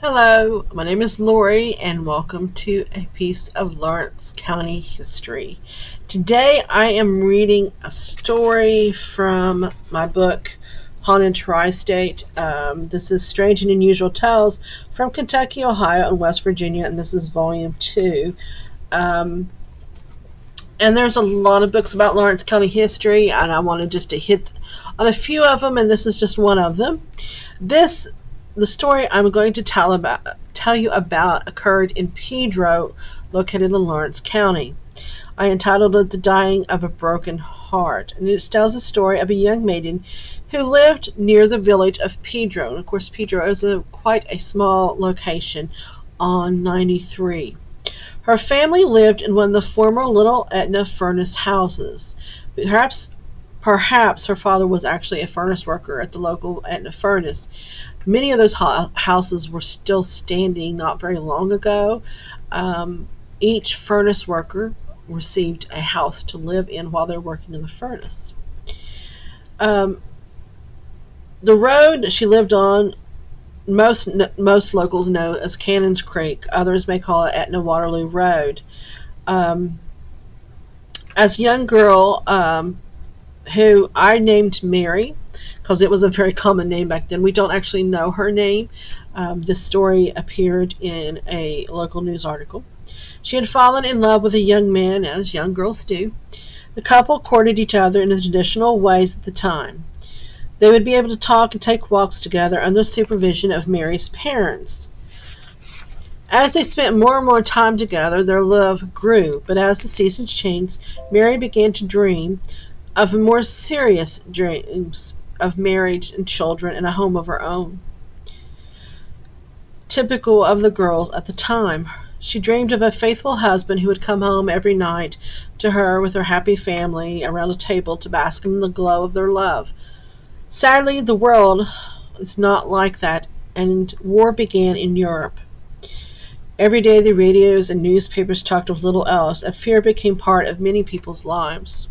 Hello, my name is Lori, and welcome to a piece of Lawrence County history. Today I am reading a story from my book, Haunted Tri-State. This is Strange and Unusual Tales from Kentucky, Ohio, and West Virginia, and this is volume 2. Um, and there's a lot of books about Lawrence County history, and I wanted just to hit on a few of them, and this is just one of them. The story I'm going to tell you about occurred in Pedro, located in Lawrence County. I entitled it "The Dying of a Broken Heart," and it tells the story of a young maiden who lived near the village of Pedro. And of course, Pedro is quite a small location on 93. Her family lived in one of the former Little Etna furnace houses. Perhaps her father was actually a furnace worker at the local Etna furnace. Many of those houses were still standing not very long ago. Each furnace worker received a house to live in while they're working in the furnace. The road she lived on, most locals know as Cannons Creek. Others may call it Etna Waterloo Road. As a young girl, who I named Mary, because it was a very common name back then. We don't actually know her name. This story appeared in a local news article. She had fallen in love with a young man, as young girls do. The couple courted each other in the traditional ways at the time. They would be able to talk and take walks together under the supervision of Mary's parents. As they spent more and more time together, their love grew, but as the seasons changed, Mary began to dream of more serious dreams of marriage and children and a home of her own. Typical of the girls at the time, she dreamed of a faithful husband who would come home every night to her with her happy family around a table to bask in the glow of their love. Sadly, the world is not like that, and war began in Europe. Every day the radios and newspapers talked of little else, and fear became part of many people's lives.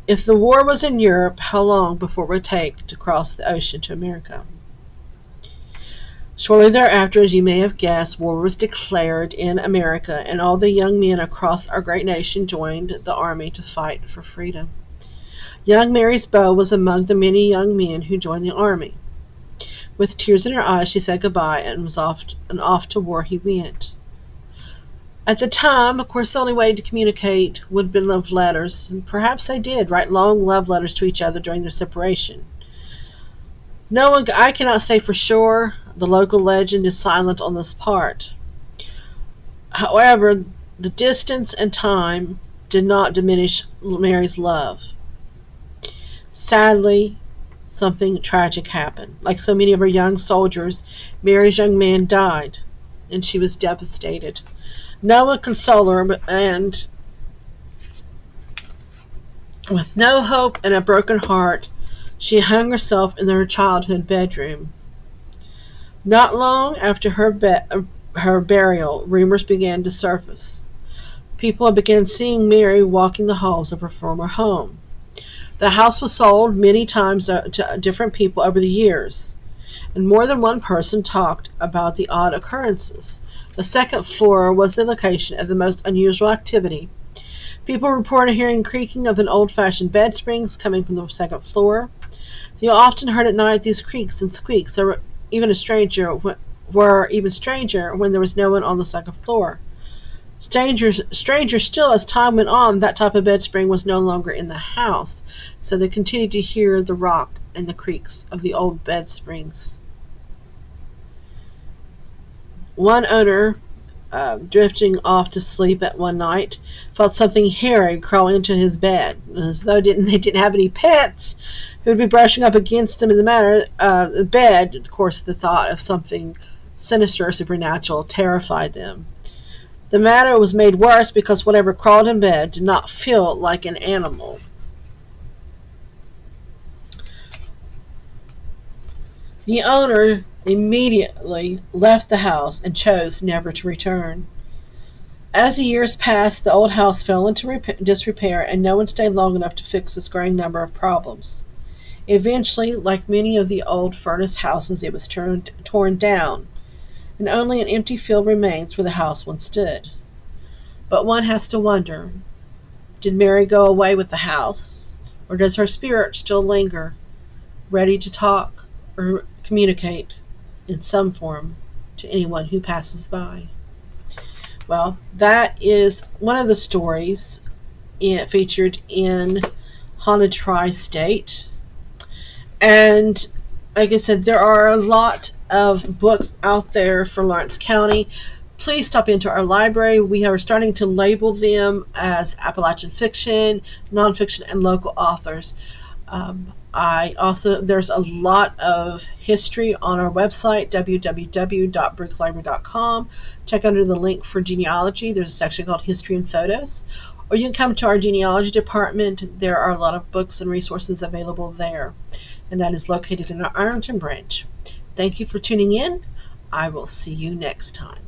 If the war was in Europe, how long before it would take to cross the ocean to America? Shortly thereafter, as you may have guessed, war was declared in America, and all the young men across our great nation joined the army to fight for freedom. Young Mary's beau was among the many young men who joined the army. With tears in her eyes, she said goodbye and was off to war he went. At the time, of course, the only way to communicate would have been love letters, and perhaps they did write long love letters to each other during their separation. I cannot say for sure. The local legend is silent on this part. However, the distance and time did not diminish Mary's love. Sadly, something tragic happened. Like so many of her young soldiers, Mary's young man died, and she was devastated. No one consoled her, and with no hope and a broken heart, she hung herself in her childhood bedroom. Not long after her burial, rumors began to surface. People began seeing Mary walking the halls of her former home. The house was sold many times to different people over the years, and more than one person talked about the odd occurrences. The second floor was the location of the most unusual activity. People reported hearing creaking of an old-fashioned bed springs coming from the second floor. They often heard at night these creaks and squeaks. They were even stranger when there was no one on the second floor. Stranger still, as time went on, that type of bed spring was no longer in the house, so they continued to hear the rock and the creaks of the old bed springs. One owner, drifting off to sleep at one night, felt something hairy crawl into his bed, and as though they didn't have any pets who would be brushing up against him in the bed. Of course, the thought of something sinister or supernatural terrified them. The matter was made worse because whatever crawled in bed did not feel like an animal. The owner immediately left the house and chose never to return. As the years passed, the old house fell into disrepair, and no one stayed long enough to fix this growing number of problems. Eventually, like many of the old furnace houses, it was torn down. and only an empty field remains where the house once stood. But one has to wonder, did Mary go away with the house, or does her spirit still linger, ready to talk or communicate in some form to anyone who passes by? Well, that is one of the stories featured in Haunted Tri-State. And like I said, there are a lot of books out there for Lawrence County. Please stop into our library. We are starting to label them as Appalachian fiction, nonfiction, and local authors. There's a lot of history on our website, www.briggslibrary.com. Check under the link for genealogy. There's a section called History and Photos. Or you can come to our genealogy department. There are a lot of books and resources available there. And that is located in our Ironton branch. Thank you for tuning in. I will see you next time.